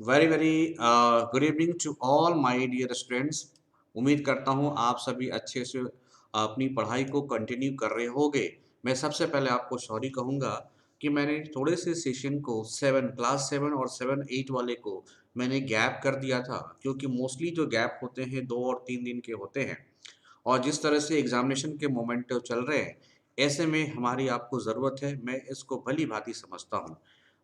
Very very good evening to all my dear students. उम्मीद करता हूँ आप सभी अच्छे से अपनी पढ़ाई को कंटिन्यू कर रहे होंगे। मैं सबसे पहले आपको सॉरी कहूँगा कि मैंने थोड़े से सेशन को क्लास 7 और 7 8 वाले को मैंने गैप कर दिया था, क्योंकि मोस्टली जो गैप होते हैं 2 और 3 दिन के होते हैं। और जिस तरह से एग्जामिनेशन के मोमेंट चल रहे हैं, ऐसे में हमारी आपको ज़रूरत है, मैं इसको भली भांति समझता हूँ।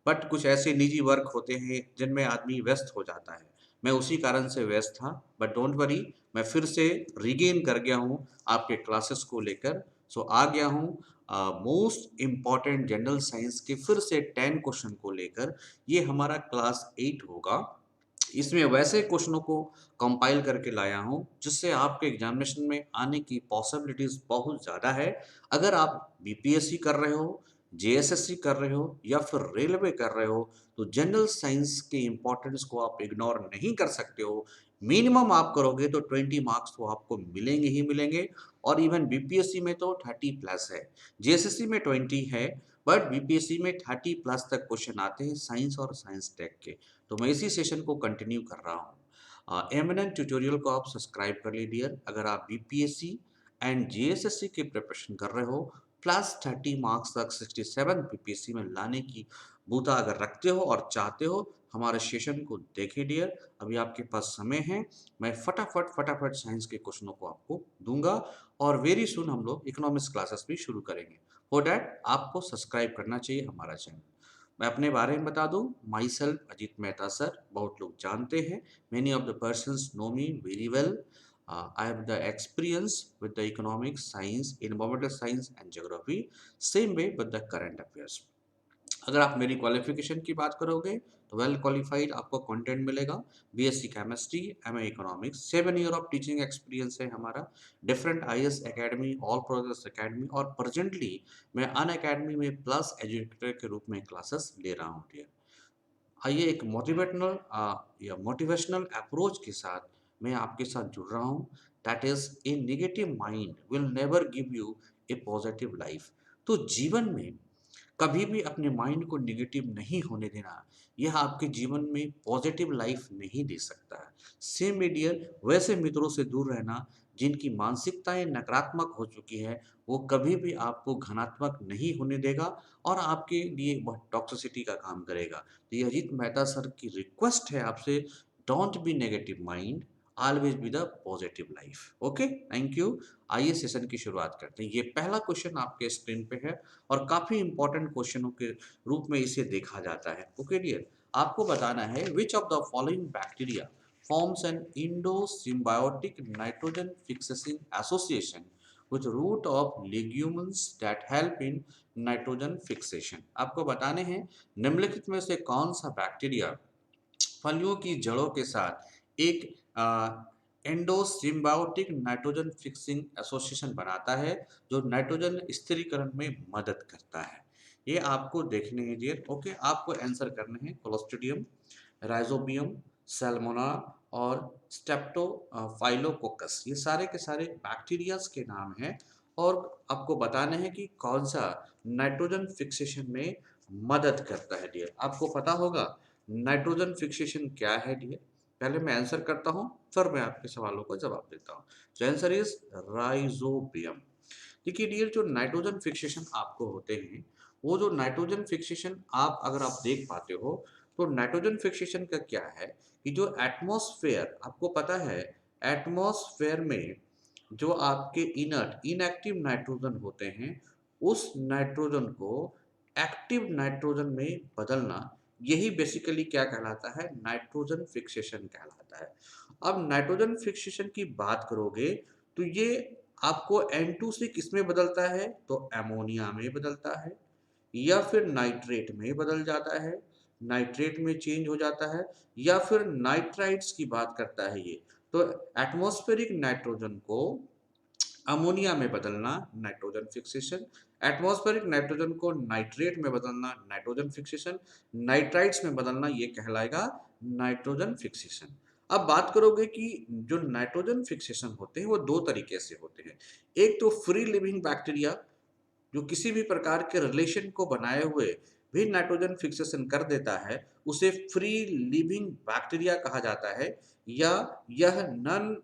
बट कुछ ऐसे निजी वर्क होते हैं जिनमें आदमी व्यस्त हो जाता है। मैं उसी कारण से व्यस्त था, बट डोंट वरी, मैं फिर से रिगेन कर गया हूँ आपके क्लासेस को लेकर। सो आ गया हूँ मोस्ट इम्पॉर्टेंट जनरल साइंस के फिर से 10 क्वेश्चन को लेकर। ये हमारा क्लास 8 होगा। इसमें वैसे क्वेश्चनों को कंपाइल करके लाया हूँ जिससे आपके एग्जामिनेशन में आने की पॉसिबिलिटीज बहुत ज़्यादा है। अगर आप बीपीएससी कर रहे हो, जेएसएससी कर रहे हो या फिर रेलवे कर रहे हो, तो जनरल साइंस के इम्पोर्टेंस को आप इग्नोर नहीं कर सकते हो। मिनिमम आप करोगे तो 20 मार्क्स तो आपको मिलेंगे ही मिलेंगे। और इवन बीपीएससी में तो 30+ है, जेएसएससी में 20 है, बट बीपीएससी में 30+ तक क्वेश्चन आते हैं साइंस और साइंस टेक के। तो मैं इसी सेशन को कंटिन्यू कर रहा हूँ। एमिनेंट ट्यूटोरियल को आप सब्सक्राइब कर लीजिए डियर। अगर आप बीपीएससी एंड जीएसएससी की प्रिपरेशन कर रहे हो, प्लस 30 मार्क्स तक 67 बीपीएससी में लाने की बूता अगर रखते हो और चाहते हो, हमारे सेशन को देखें डियर। अभी आपके पास समय है, मैं फटाफट फटाफट साइंस के क्वेश्चनों को आपको दूंगा। और वेरी सुन हम लोग इकोनॉमिक्स क्लासेस भी शुरू करेंगे। फॉर डैट आपको सब्सक्राइब करना चाहिए हमारा चैनल। मैं अपने बारे में बता दूं, myself Ajit Mehta sir, बहुत लोग जानते हैं। Many of the persons know me very well. I have the experience with the economics, science, environmental science and geography, same way with the current affairs. अगर आप मेरी क्वालिफिकेशन की बात करोगे तो वेल क्वालिफाइड आपको कंटेंट मिलेगा। BSc chemistry, MA economics, 7 year of teaching experience है हमारा। Different IAS academy, all progress academy, और प्रेजेंटली मैं अन अकेडमी में प्लस एजुकेटर के रूप में क्लासेस ले रहा हूँ डियर। आइए एक मोटिवेशनल अप्रोच के साथ मैं आपके साथ जुड़ रहा हूँ। That is a negative mind will never give U A positive life. तो जीवन में कभी भी अपने माइंड को नेगेटिव नहीं होने देना। यह आपके जीवन में पॉजिटिव लाइफ नहीं दे सकता है। सेम में डियर, वैसे मित्रों से दूर रहना जिनकी मानसिकताएं नकारात्मक हो चुकी है, वो कभी भी आपको घनात्मक नहीं होने देगा और आपके लिए वह टॉक्सिसिटी का काम करेगा। तो ये अजीत मेहता सर की रिक्वेस्ट है आपसे, don't be negative mind, always be the positive life. Okay, thank you. आइए सेशन की शुरुआत करते हैं। ये पहला क्वेश्चन आपके स्क्रीन पे है और काफी इंपॉर्टेंट क्वेश्चनों के रूप में इसे देखा जाता है। ओके डियर, आपको बताना है विच of the following bacteria forms an endosymbiotic nitrogen fixing association with root of legumes that help in nitrogen fixation। आपको बताने हैं निम्नलिखित में से कौन सा बैक्टीरिया फलियों की जड़ों के साथ एक एंडोसिम्बायोटिक नाइट्रोजन फिक्सिंग एसोसिएशन बनाता है, जो नाइट्रोजन स्थिरीकरण में मदद करता है। ये आपको देखने हैं डियर। ओके, आपको आंसर करने हैं क्लोस्ट्रिडियम, राइजोबियम, सैल्मोना और स्टेप्टोफाइलोकोकस। ये सारे के सारे बैक्टीरियाज के नाम हैं और आपको बताने हैं कि कौन सा नाइट्रोजन फिक्सेशन में मदद करता है डियर। आपको पता होगा नाइट्रोजन फिक्सेशन क्या है डियर। पहले मैं आंसर करता हूं, फिर मैं आपके सवालों का जवाब देता हूं। तो आंसर इज राइजोबियम। देखिए डियर, जो नाइट्रोजन फिक्सेशन आपको होते हैं, वो जो नाइट्रोजन फिक्सेशन आप अगर आप देख पाते हो, तो नाइट्रोजन फिक्सेशन का क्या है कि जो एटमॉस्फेयर, आपको पता है एटमॉस्फेयर में जो आपके इनर्ट इनएक्टिव नाइट्रोजन होते हैं, उस नाइट्रोजन को एक्टिव नाइट्रोजन में बदलना, यही बेसिकली क्या कहलाता है, नाइट्रोजन फिक्सेशन कहलाता है। अब नाइट्रोजन फिक्सेशन की बात करोगे तो ये आपको N2 से किस में बदलता है, तो अमोनिया में बदलता है, या फिर नाइट्रेट में बदल जाता है, नाइट्रेट में चेंज हो जाता है, या फिर नाइट्राइट्स की बात करता है ये। तो एटमॉस्फेरिक नाइट्रोजन को अमोनिया में बदलना नाइट्रोजन फिक्सेशन, एटमॉस्फेरिक नाइट्रोजन को नाइट्रेट में बदलना नाइट्रोजन फिक्सेशन, नाइट्राइट्स में बदलना ये कहलाएगा नाइट्रोजन फिक्सेशन। अब बात करोगे कि जो नाइट्रोजन फिक्सेशन होते हैं वो दो तरीके से होते हैं। एक तो फ्री लिविंग बैक्टीरिया, जो किसी भी प्रकार के रिलेशन को बनाए हुए भी नाइट्रोजन फिक्सेशन कर देता है उसे फ्री लिविंग बैक्टीरिया कहा जाता है, या यह नन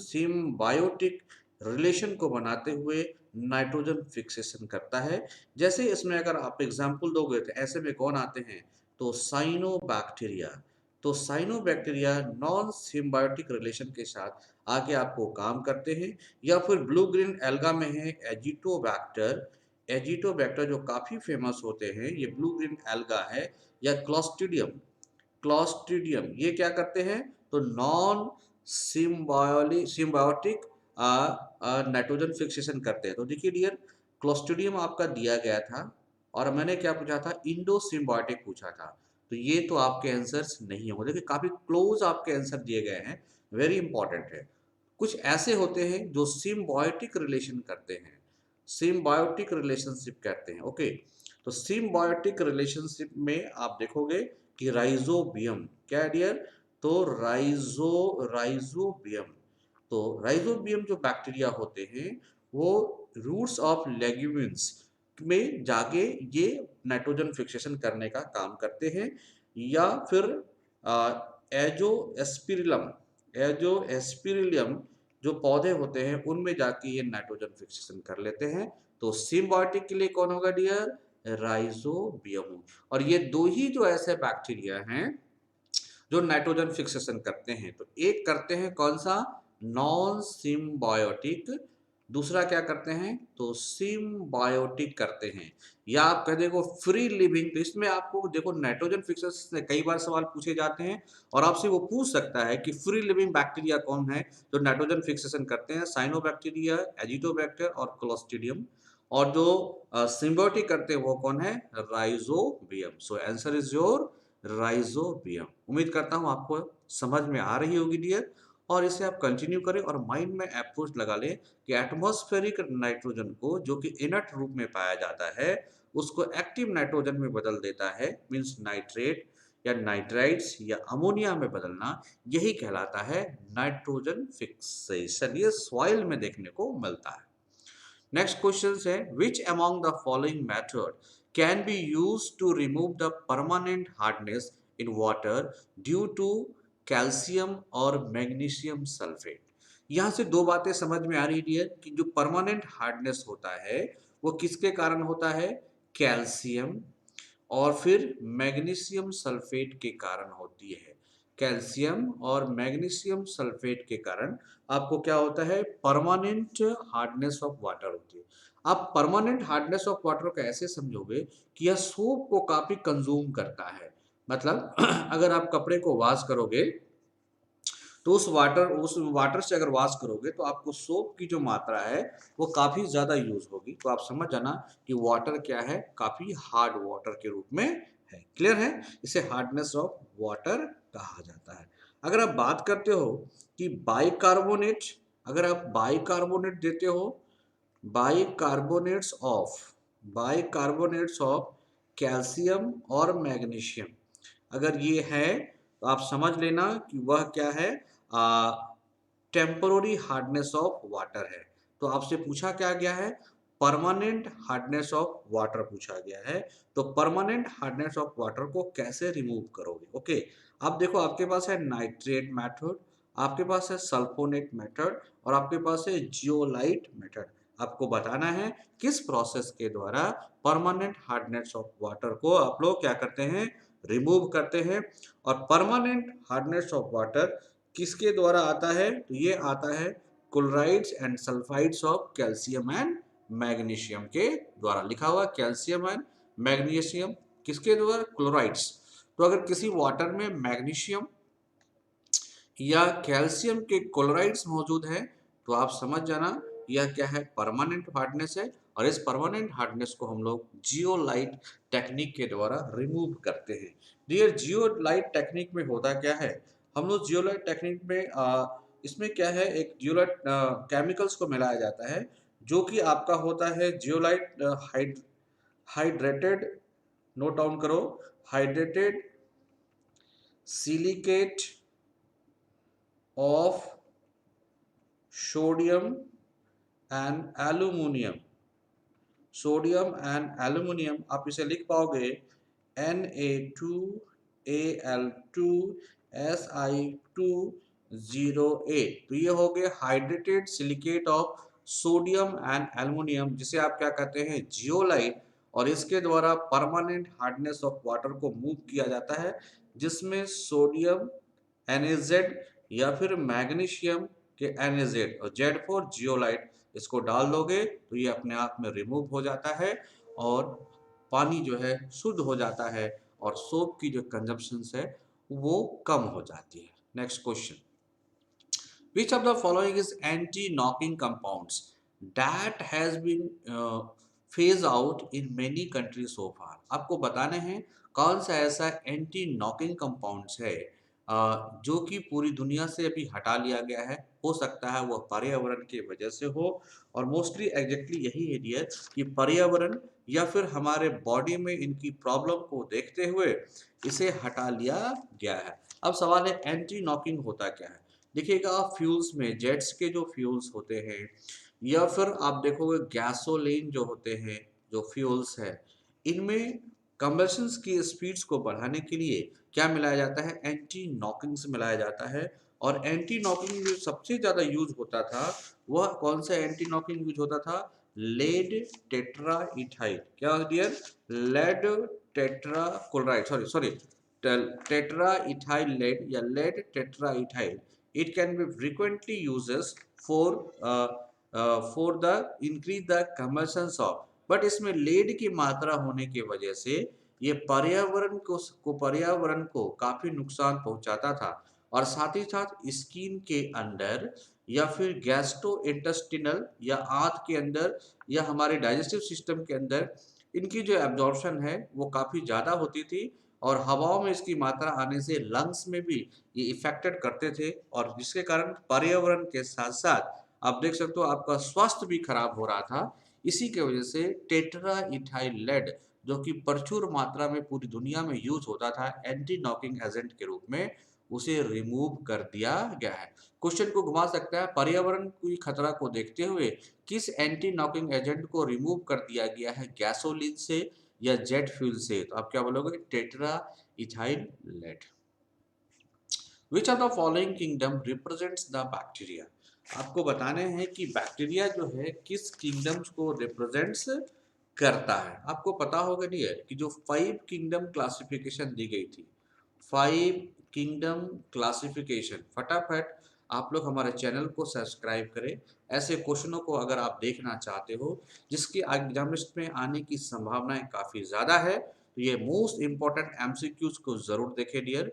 सिम्बायोटिक रिलेशन को बनाते हुए नाइट्रोजन फिक्सेशन करता है। जैसे इसमें अगर आप एग्जाम्पल दोगे तो ऐसे में कौन आते हैं, तो साइनोबैक्टीरिया। तो साइनोबैक्टीरिया नॉन सिम्बायोटिक रिलेशन के साथ आके आपको काम करते हैं। या फिर ब्लू ग्रीन एल्गा में है एजिटोबैक्टर। एजिटोबैक्टर जो काफी फेमस होते हैं, ये ब्लू ग्रीन एल्गा है। या क्लॉस्ट्रिडियम। क्लॉस्ट्रिडियम ये क्या करते हैं, तो नॉन सिम्बायोटिक नाइट्रोजन फिक्सेशन करते हैं। तो देखिए डियर, क्लॉस्ट्रिडियम आपका दिया गया था और मैंने क्या पूछा था, इंडो सिम्बायोटिक पूछा था। तो ये तो आपके आंसर्स नहीं होंगे। देखिए काफी क्लोज आपके आंसर दिए गए हैं, वेरी इंपॉर्टेंट है। कुछ ऐसे होते हैं जो सिम्बायोटिक रिलेशन करते हैं, सिम्बायोटिक रिलेशनशिप कहते हैं। ओके, तो सिम्बायोटिक रिलेशनशिप में आप देखोगे कि राइजोबियम क्या है डियर, तो राइजोबियम। तो राइजोबियम जो बैक्टीरिया होते हैं वो रूट्स ऑफ लेग्यूमिन्स में जाके ये नाइट्रोजन फिक्सेशन करने का काम करते हैं। या फिर एजोस्पिरिलम, एजोस्पिरिलियम जो पौधे होते हैं उनमें जाके ये नाइट्रोजन फिक्सेशन कर लेते हैं। तो सिम्बायोटिक के लिए कौन होगा डियर, राइजोबियम। और ये दो ही जो ऐसे बैक्टीरिया हैं जो नाइट्रोजन फिक्सेशन करते हैं। तो एक करते हैं कौन सा, नॉन सिम्बायोटिक, दूसरा क्या करते हैं, तो सिम्बायोटिक करते हैं। या आप कह देखो फ्री लिविंग। तो इसमें आपको देखो नाइट्रोजन फिक्सेशन से कई बार सवाल पूछे जाते हैं और आपसे वो पूछ सकता है कि फ्री लिविंग बैक्टीरिया कौन है जो नाइट्रोजन फिक्सेशन करते हैं, साइनोबैक्टीरिया, एजिटोबैक्टर और क्लोस्ट्रिडियम। और जो सिम्बायोटिक करते हैं वो कौन है, rhizobium. So answer is your rhizobium. उम्मीद करता हूं आपको समझ में आ रही होगी डियर, और इसे आप कंटिन्यू करें और माइंड में अप्रोच लगा लें कि एटमॉस्फेरिक नाइट्रोजन को जो कि इनर्ट रूप में पाया जाता है उसको एक्टिव नाइट्रोजन में बदल देता है, मींस नाइट्रेट या नाइट्राइट्स या अमोनिया में बदलना, यही कहलाता है नाइट्रोजन फिक्सेशन। ये सॉइल में देखने को मिलता है। नेक्स्ट क्वेश्चन है, which among the following method can be use to remove the permanent hardness in water due to calcium और मैग्नीशियम सल्फेट। यहाँ से दो बातें समझ में आ रही है कि जो परमानेंट हार्डनेस होता है वो किसके कारण होता है, कैल्शियम और फिर मैग्नीशियम सल्फेट के कारण होती है। कैल्शियम और मैग्नीशियम सल्फेट के कारण आपको क्या होता है, परमानेंट हार्डनेस ऑफ वाटर होती है। आप परमानेंट हार्डनेस ऑफ वाटर को ऐसे समझोगे कि यह सोप को काफी कंज्यूम करता है। मतलब अगर आप कपड़े को वॉश करोगे तो उस वाटर से अगर वॉश करोगे तो आपको सोप की जो मात्रा है वो काफी ज्यादा यूज होगी। तो आप समझ जाना कि वाटर क्या है, काफी हार्ड वाटर के रूप में है। क्लियर है, इसे हार्डनेस ऑफ वाटर कहा जाता है। अगर आप बात करते हो कि बाइकार्बोनेट, अगर आप बाइकार्बोनेट देते हो, bicarbonates of bicarbonates of calcium और मैग्नीशियम, अगर ये है तो आप समझ लेना कि वह क्या है, टेम्पररी हार्डनेस ऑफ वाटर है। तो आपसे पूछा क्या गया है, परमानेंट हार्डनेस ऑफ वाटर पूछा गया है। तो परमानेंट हार्डनेस ऑफ वाटर को कैसे रिमूव करोगे। ओके, आप देखो आपके पास है नाइट्रेट मेथड, आपके पास है सल्फोनेट मेथड और आपके पास है जियोलाइट मेथड। आपको बताना है किस प्रोसेस के द्वारा परमानेंट हार्डनेस ऑफ वाटर को आप लोग क्या करते हैं, रिमूव करते हैं। और परमानेंट हार्डनेस ऑफ वाटर किसके द्वारा आता है, तो ये आता है chlorides and sulphides of calcium and magnesium के द्वारा। लिखा हुआ कैल्शियम एंड मैग्नीशियम किसके द्वारा, क्लोराइड्स। तो अगर किसी वाटर में मैग्नीशियम या कैल्शियम के क्लोराइड्स मौजूद है तो आप समझ जाना यह क्या है, परमानेंट हार्डनेस है। और इस परमानेंट हार्डनेस को हम लोग जियोलाइट टेक्निक के द्वारा रिमूव करते हैं। डियर, जियोलाइट टेक्निक में होता क्या है, हम लोग जियोलाइट टेक्निक में इसमें क्या है, एक जियोलाइट केमिकल्स को मिलाया जाता है जो कि आपका होता है जियोलाइट हाइड्रेटेड, नोट डाउन करो, hydrated silicate of sodium and aluminium sodium and aluminium, आप इसे लिख पाओगे Na2Al2Si208। तो ये हो गए hydrated silicate of sodium and aluminium, जिसे आप क्या कहते हैं, जियोलाइट। और इसके द्वारा परमानेंट हार्डनेस ऑफ वाटर को मूव किया जाता है, जिसमें सोडियम NaZ या फिर मैग्नीशियम के NaZ और जेड फॉर जियोलाइट, इसको डाल दोगे तो ये अपने आप में रिमूव हो जाता है और पानी जो है शुद्ध हो जाता है और सोप की जो कंजम्पशन है वो कम हो जाती है। Next question, which of the following is anti-knocking compounds that has been phased out in many countries so far? आपको बताने हैं कौन सा ऐसा एंटी नॉकिंग कंपाउंड्स है जो कि पूरी दुनिया से अभी हटा लिया गया है। हो सकता है वह पर्यावरण की वजह से हो, और मोस्टली एग्जैक्टली यही है डियर कि पर्यावरण या फिर हमारे बॉडी में इनकी प्रॉब्लम को देखते हुए इसे हटा लिया गया है। अब सवाल है एंटी नॉकिंग होता क्या है। देखिएगा, फ्यूल्स में जेट्स के जो फ्यूल्स होते हैं या फिर आप देखोगे गैसोलीन जो होते हैं, जो फ्यूल्स है, इनमें कंबशन की स्पीड्स को बढ़ाने के लिए क्या मिलाया जाता है, एंटी नॉकिंग से मिलाया जाता है। और एंटी नॉकिंग जो सबसे ज्यादा यूज होता था वह कौन सा एंटी नॉकिंग यूज होता था, लेड टेट्रा इथाइल। क्या dear, lead tetrachloride, sorry sorry, tetra ethyl lead या lead tetraethyl. it can be frequently uses for the increase the combustions of, but इसमें लेड की मात्रा होने की वजह से ये पर्यावरण को काफी नुकसान पहुंचाता था। और साथ ही साथ स्किन के अंदर या फिर गैस्ट्रो इंटेस्टिनल या आंत के अंदर या हमारे डाइजेस्टिव सिस्टम के अंदर इनकी जो एब्जॉर्प्शन है वो काफी ज्यादा होती थी, और हवाओं में इसकी मात्रा आने से लंग्स में भी ये इफेक्टेड करते थे, और जिसके कारण पर्यावरण के साथ साथ आप देख सकते हो आपका स्वास्थ्य भी खराब हो रहा था। इसी के वजह से टेट्रा इथाइल लेड, जो कि प्रचुर मात्रा में पूरी दुनिया में यूज होता था एंटी नॉकिंग एजेंट के रूप में, उसे रिमूव कर दिया गया है। क्वेश्चन को घुमा सकता है, पर्यावरण की खतरा को देखते हुए किस एंटी नॉकिंग एजेंट को रिमूव कर दिया गया है, गैसोलीन से या जेट फ्यूल से? तो आप क्या बोलोगे, tetra ethyl lead. Which of the following kingdom represents the bacteria? आपको बताने हैं कि बैक्टीरिया जो है किस किंगडम्स को रिप्रेजेंट्स करता है। आपको पता होगा नहीं है कि जो 5 किंगडम क्लासिफिकेशन दी गई थी, 5 किंगडम क्लासिफिकेशन, फटाफट आप लोग हमारे चैनल को सब्सक्राइब करें। ऐसे क्वेश्चनों को अगर आप देखना चाहते हो जिसकी एग्जामिनेशन में आने की संभावनाएं काफी ज्यादा है, तो ये मोस्ट इंपॉर्टेंट एमसीक्यूज को जरूर देखें डियर।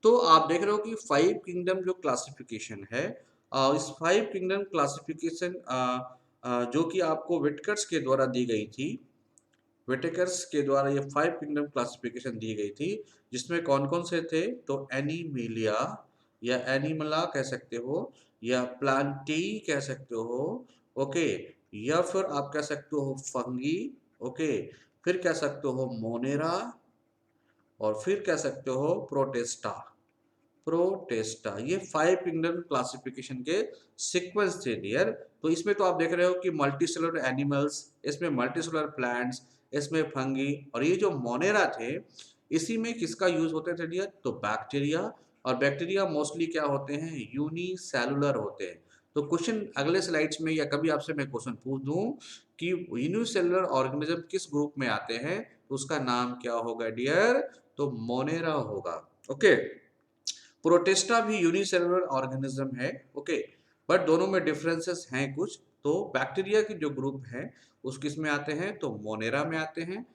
तो आप देख रहे हो कि 5 किंगडम जो क्लासिफिकेशन है, इस 5 किंगडम क्लासिफिकेशन जो कि आपको विटकर्स के द्वारा दी गई थी, विटेकर्स के द्वारा ये 5 किंगडम क्लासिफिकेशन दी गई थी, जिसमें कौन कौन से थे, तो एनीमिलिया या एनिमला कह सकते हो, या प्लांटेई कह सकते हो, ओके, या फिर आप कह सकते हो फंगी, ओके, फिर कह सकते हो मोनेरा, और फिर कह सकते हो प्रोटेस्टा। प्रोटेस्टा, ये 5 किंगडम क्लासिफिकेशन के सीक्वेंस थे डियर। तो इसमें तो आप देख रहे हो कि मल्टीसेलुलर एनिमल्स, इसमें मल्टीसेलुलर प्लांट्स, इसमें फंगी, और ये जो मोनेरा थे इसी में किसका यूज होते थे डियर, तो बैक्टीरिया। और बैक्टीरिया मोस्टली क्या होते हैं, यूनिसेलुलर होते हैं। तो क्वेश्चन अगले स्लाइड्स में या कभी आपसे मैं क्वेश्चन पूछ दूं कि यूनिसेलुलर ऑर्गेनिज्म किस ग्रुप में आते हैं, तो उसका नाम क्या होगा डियर, तो मोनेरा होगा। ओके, प्रोटेस्टा भी यूनिसेलुलर ऑर्गेनिज्म है, ओके, बट दोनों में डिफरेंसेस हैं कुछ। तो बैक्टीरिया की जो ग्रुप है उस किस में आते हैं, तो मोनेरा में आते हैं।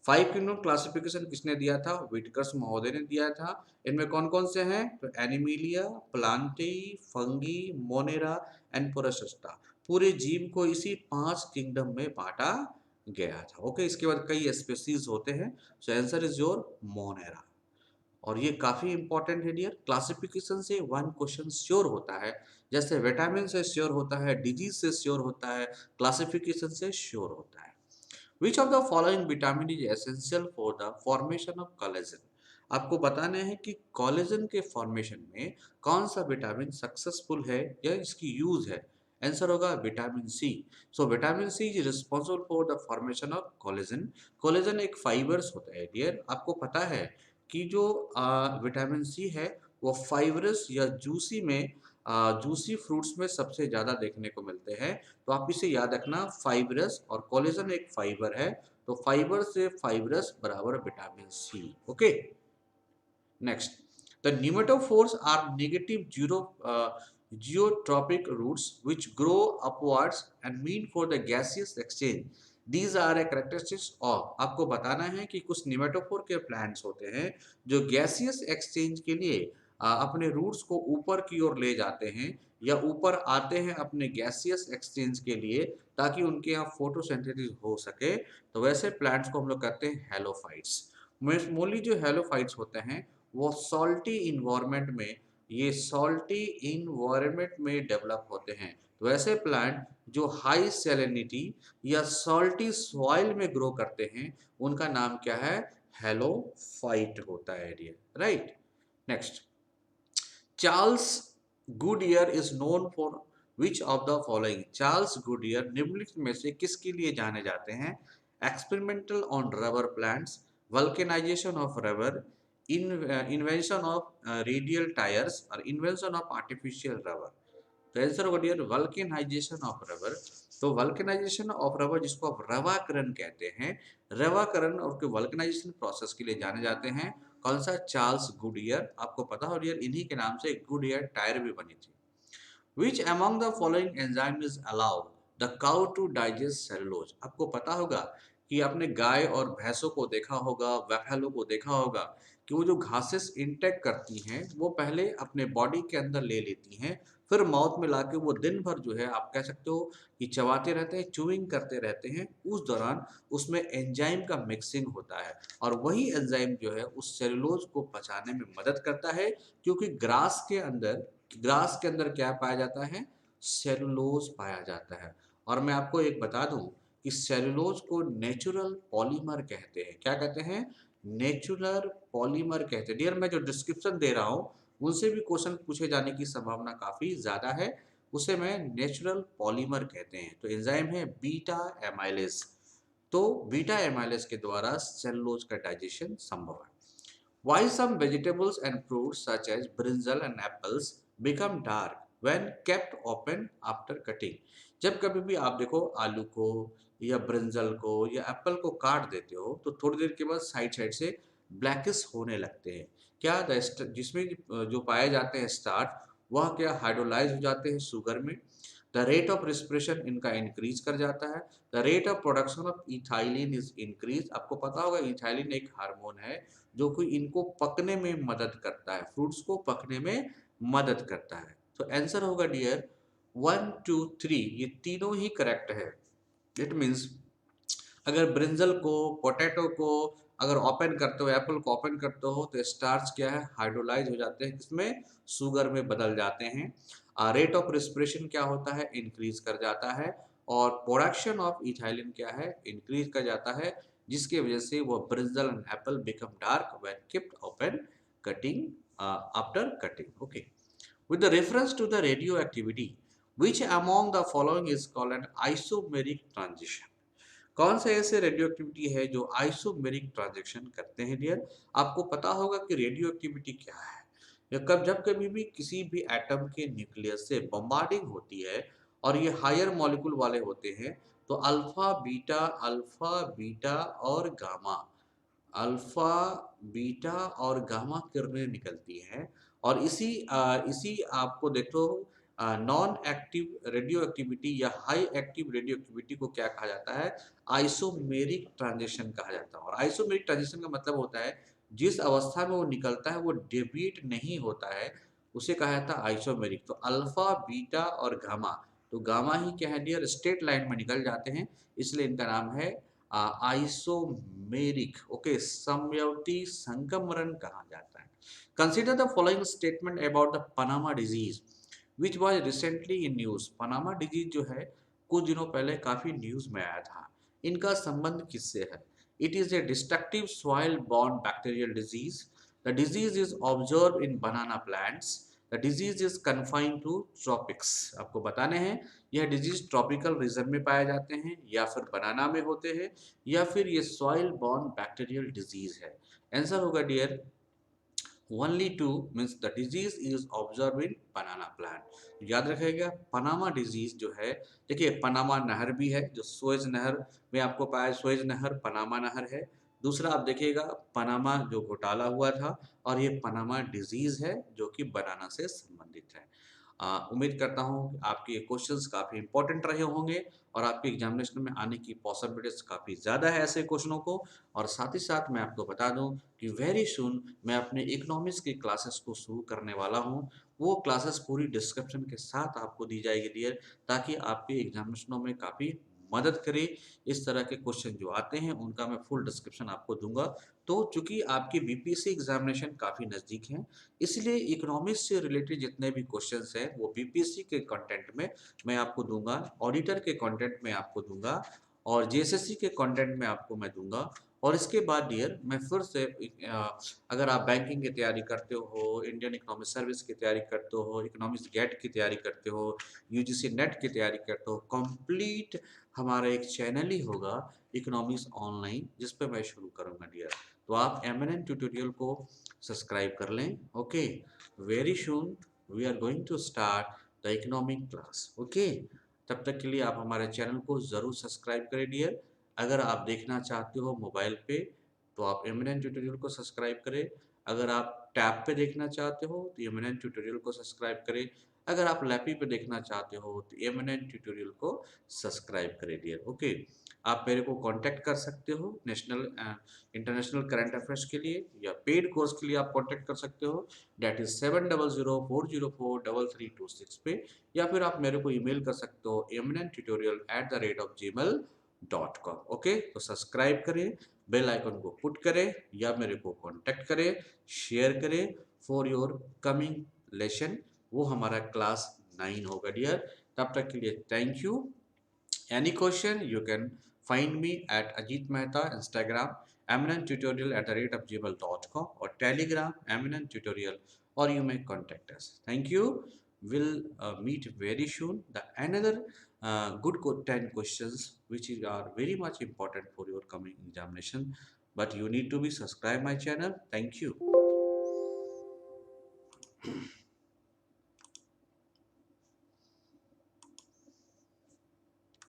5 किंगडम क्लासिफिकेशन किसने दिया था, विटकर्स महोदय ने दिया था। इनमें कौन कौन से हैं, तो Animalia, Plantae, Fungi, Monera and Protista. पूरे जीव को इसी 5 किंगडम में बांटा गया था। ओके, इसके बाद कई स्पेसीज होते हैं, so answer is your Monera. और ये काफी इंपॉर्टेंट है डियर, क्लासिफिकेशन से वन क्वेश्चन श्योर होता है, जैसे विटामिन से श्योर होता है, डिजीज से श्योर होता है, क्लासिफिकेशन से श्योर होता है। विच of the following vitamin is essential for the formation of collagen? आपको बताना है कि कोलेजन के फॉर्मेशन में कौन सा विटामिन सक्सेसफुल है या इसकी यूज है, आंसर होगा vitamin C. So vitamin C is responsible for the formation of collagen. Collagen एक फाइबर्स होता है डियर, आपको पता है कि जो विटामिन सी है वो फाइबरस या जूसी में जूसी फ्रूट्स में सबसे ज़्यादा देखने को मिलते हैं। तो आप इसे याद रखना, फाइबरस और कोलेजन एक फाइबर है, तो फाइबर से फाइबरस बराबर vitamin C. Okay, next, the pneumatophores are negative geotropic roots which grow upwards and mean for the gaseous exchange. These are a characteristics of, आपको बताना है कि कुछ निमेटोफोर के प्लांट्स होते हैं जो गैसियस एक्सचेंज के लिए अपने रूट्स को ऊपर की ओर ले जाते हैं या ऊपर आते हैं अपने गैसियस एक्सचेंज के लिए, ताकि उनके यहाँ फोटोसिंथेसिस हो सके। तो वैसे प्लांट्स को हम लोग कहते हैं हेलोफाइट्स। मोस्टली जो हेलोफाइट्स होते हैं वो सॉल्टी इन्वायरमेंट में, ये सॉल्टी इन्वायरमेंट में डेवलप होते हैं। तो ऐसे प्लांट जो हाई सैलिनिटी या सॉल्टी सॉइल में ग्रो करते हैं उनका नाम क्या है, हेलोफाइट होता है dear, right. Next, Charles Goodyear is known for which of the following. Charles Goodyear निम्नलिखित में से किसके लिए जाने जाते हैं? Experimental on rubber plants, vulcanization of rubber, invention of radial tyres और इन्वेंशन ऑफ आर्टिफिशियल रबर। तो आंसर होगा डियर वल्केनाइजेशन ऑफ रबर। तो वल्केनाइजेशन ऑफ रबर जिसको आप रवाकरण कहते हैं, रवाकरण और वल्केनाइजेशन प्रोसेस के लिए जाने जाते हैं। कौन सा? Charles Goodyear. आपको पता हो डियर इन्हीं के नाम से गुडियर टायर भी बनी थी। Which among the following enzyme is allow the cow to digest cellulose? आपको पता होगा कि आपने गाय और भैंसों को देखा होगा, बफेलो को देखा होगा कि वो जो घासेस इंटेक करती हैं वो पहले अपने बॉडी के अंदर ले लेती हैं, फिर माउथ में लाके वो दिन भर जो है आप कह सकते हो कि चबाते रहते हैं, चूइंग करते रहते हैं। उस दौरान उसमें एंजाइम का मिक्सिंग होता है और वही एंजाइम जो है उस सेलुलोज को पचाने में मदद करता है, क्योंकि ग्रास के अंदर क्या पाया जाता है? सेलुलोज पाया जाता है। और मैं आपको एक बता दूं कि सेलुलोज को नेचुरल पॉलीमर कहते हैं। क्या कहते हैं? नेचुरल पॉलीमर कहते हैं। डियर मैं जो डिस्क्रिप्शन दे रहा हूं उनसे भी क्वेश्चन पूछे जाने की संभावना काफी ज्यादा है। उसे मैं नेचुरल पॉलीमर कहते हैं। तो एंजाइम है बीटा एमाइलेज। तो बीटा एमाइलेज के द्वारा सेलुलोज का डाइजेशन संभव है। Why some vegetables and fruits such as brinjal and apples become dark when kept open after cutting? जब कभी भी आप देखो आलू को या ब्रिंजल को या एप्पल को काट देते हो तो थोड़ी देर के बाद साइड साइड से ब्लैकिश होने लगते हैं। क्या? जिसमें जो पाए जाते हैं स्टार्च, वह क्या हाइड्रोलाइज हो जाते हैं शुगर में। द रेट ऑफ रिस्पिरेशन इनका इंक्रीज कर जाता है। The rate of production of ethylene is increase. आपको पता होगा इथाइलिन एक हार्मोन है जो कि इनको पकने में मदद करता है, फ्रूट्स को पकने में मदद करता है। तो आंसर होगा डियर 1 2 3, ये तीनों ही करेक्ट है। इट मीन्स अगर ब्रिंजल को, पोटैटो को अगर ओपन करते हो, एप्पल को ओपन करते हो तो स्टार्च क्या है? हाइड्रोलाइज हो जाते हैं, किसमें? शुगर में बदल जाते हैं। रेट ऑफ रिस्पिरेशन क्या होता है? इंक्रीज कर जाता है। और प्रोडक्शन ऑफ इथाइलिन क्या है? इंक्रीज कर जाता है, जिसकी वजह से वो brinjal and Apple become dark when kept open cutting after cutting. Okay, with the reference to the radioactivity, which among the following is called an isomeric transition? कौन से ऐसे रेडियो एक्टिविटी है जो आइसोमेरिक ट्रांजेक्शन करते हैं dear? आपको पता होगा कि रेडियो एक्टिविटी क्या है। या जब कभी भी किसी भी एटम के न्यूक्लियस से बम्बार्डिंग होती है और ये हायर मॉलिक्यूल वाले होते हैं, तो अल्फा बीटा और गामा, अल्फा बीटा और गामा किरणें निकलती हैं। और इसी आपको देखो नॉन एक्टिव रेडियो एक्टिविटी या हाई एक्टिव रेडियो एक्टिविटी को क्या कहा जाता है? आइसोमेरिक ट्रांजिशन कहा जाता है। और आइसोमेरिक ट्रांजिशन का मतलब होता है जिस अवस्था में वो निकलता है वो डेविएट नहीं होता है, उसे कहा जाता है आइसोमेरिक। तो अल्फा बीटा और गामा, तो गामा ही क्या है डियर? स्ट्रेट लाइन में निकल जाते हैं, इसलिए इनका नाम है आइसोमेरिक। ओके, समयोती संगमरन कहा जाता है। Consider the following statement about the Panama disease which was recently in news. Panama disease जो है कुछ दिनों पहले काफी न्यूज में आया था। इनका संबंध किससे है? It is a destructive soil borne bacterial disease. The disease is observe in banana plants. The disease is confined to tropics. आपको बताने हैं यह डिजीज ट्रॉपिकल रीजन में पाए जाते हैं या फिर बनाना में होते हैं या फिर ये सॉइल बॉर्न बैक्टीरियल डिजीज है। आंसर होगा dear only two means the disease is observe in Panama plant. याद रखिएगा पनामा डिजीज जो है, देखिए पनामा नहर भी है जो सुएज नहर में आपको पाया, सुएज नहर पनामा नहर है। दूसरा आप देखिएगा पनामा जो घोटाला हुआ था, और ये पनामा डिजीज है जो कि बनाना से संबंधित है। उम्मीद करता हूँ कि आपके ये क्वेश्चंस काफ़ी इंपॉर्टेंट रहे होंगे और आपके एग्जामिनेशन में आने की पॉसिबिलिटीज काफ़ी ज़्यादा है ऐसे क्वेश्चनों को। और साथ ही साथ मैं आपको बता दूं कि वेरी सुन मैं अपने इकोनॉमिक्स की क्लासेस को शुरू करने वाला हूं। वो क्लासेस पूरी डिस्क्रिप्शन के साथ आपको दी जाएगी डियर, ताकि आपके एग्जामिनेशनों में काफ़ी मदद करे। इस तरह के क्वेश्चन जो आते हैं उनका मैं फुल डिस्क्रिप्शन आपको दूंगा। तो चूंकि आपकी बीपीएससी एग्जामिनेशन काफ़ी नज़दीक है, इसलिए इकोनॉमिक्स से रिलेटेड जितने भी क्वेश्चंस हैं वो बीपीएससी के कंटेंट में मैं आपको दूंगा, ऑडिटर के कंटेंट में आपको दूंगा, और जेएसएससी के कंटेंट में आपको मैं दूंगा। और इसके बाद डियर मैं फिर से अगर आप बैंकिंग की तैयारी करते हो, इंडियन इकोनॉमिक सर्विस की तैयारी करते हो, इकोनॉमिक्स गेट की तैयारी करते हो, यूजीसी नेट की तैयारी करते हो, कंप्लीट हमारा एक चैनल ही होगा इकोनॉमिक्स ऑनलाइन जिस पे मैं शुरू करूंगा डियर। तो आप एमएनएन ट्यूटोरियल को सब्सक्राइब कर लें। Okay, very soon we are going to start the economic class. Okay, तब तक के लिए आप हमारे चैनल को ज़रूर सब्सक्राइब करें डियर। अगर आप देखना चाहते हो मोबाइल पे तो आप एमएनएन ट्यूटोरियल को सब्सक्राइब करें। अगर आप टैब पे देखना चाहते हो तो एमएनएन ट्यूटोरियल को सब्सक्राइब करें। अगर आप लैपी पे देखना चाहते हो तो एमएनएन ट्यूटोरियल को सब्सक्राइब करें डियर। ओके, आप मेरे को कांटेक्ट कर सकते हो नेशनल इंटरनेशनल करंट अफेयर्स के लिए, या पेड कोर्स के लिए आप कांटेक्ट कर सकते हो, डेट इज 7004043326 पे, या फिर आप मेरे को ईमेल कर सकते हो mntutorial@gmail.com। ओके, तो सब्सक्राइब करें, बेल आइकन को पुट करें, या मेरे को कांटेक्ट करें, शेयर करें फॉर योर कमिंग लेसन। वो हमारा क्लास 9 होगा डियर। तब तक के लिए thank you. Any question you can find me at Ajit Mehta, Instagram eminent tutorial @gmail.com, or Telegram eminent tutorial, or you may contact us. Thank you. We'll meet very soon. The another good 10 questions which are very much important for your coming examination. But you need to be subscribe my channel. Thank you.